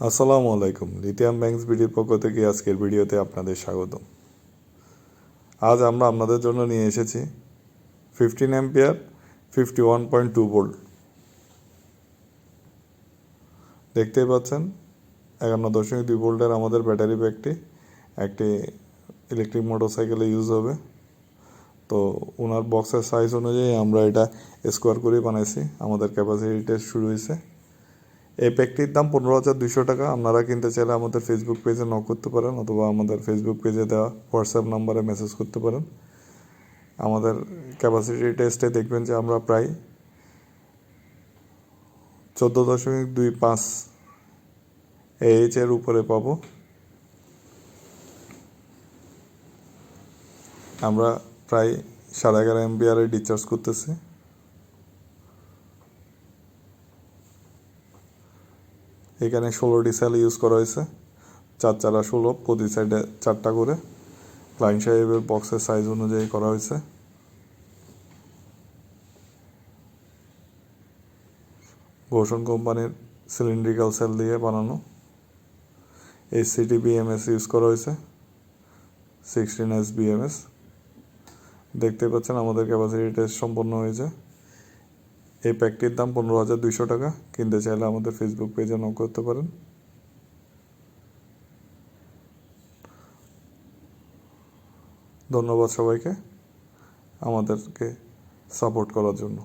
আসসালামু আলাইকুম। Lithium banks বিডির পক্ষ থেকে আজকের ভিডিওতে আপনাদের স্বাগতম। আজ আমরা আপনাদের জন্য নিয়ে এসেছি 15 অ্যাম্পিয়ার 51.2 ভোল্ট। দেখতেই পাচ্ছেন 51.2 ভোল্টের আমাদের ব্যাটারি ব্যাগটি একটি ইলেকট্রিক মোটরসাইকেলে ইউজ হবে। তো ওনার বক্সের সাইজ অনুযায়ী আমরা এটা স্কোয়ার করে বানাইছি। আমাদের ক্যাপাসিটি টেস্ট শুরু হয়েছে। এই প্যাকটির দাম 15,200 টাকা। আপনারা কিনতে চাইলে আমাদের ফেসবুক পেজে নক করতে পারেন অথবা আমাদের ফেসবুক পেজে দেওয়া হোয়াটসঅ্যাপ নাম্বারে মেসেজ করতে পারেন। আমাদের ক্যাপাসিটি টেস্টে দেখবেন যে আমরা প্রায় 14.25 AH-এর উপরে পাবো। আমরা প্রায় 11.5 অ্যাম্পিয়ারে ডিসচার্জ করতেছি। এখানে 16টি সেল ইউজ করা হয়েছে, 4×16, প্রতি সাইডে 4টা করে। ক্লায়েন্ট সাহেবের বক্সের সাইজ অনুযায়ী করা হয়েছে। ঘোষণ কোম্পানির সিলিন্ড্রিক্যাল সেল দিয়ে বানানো। HCT BMS ইউজ করা হয়েছে, 16S BMS। দেখতে পাচ্ছেন আমাদের ক্যাপাসিটি টেস্ট সম্পন্ন হয়েছে। এই প্যাকটির দাম 15,200 টাকা। কিনতে চাইলে আমাদের ফেসবুক পেজে নক করতে পারেন। ধন্যবাদ সবাইকে আমাদেরকে সাপোর্ট করার জন্য।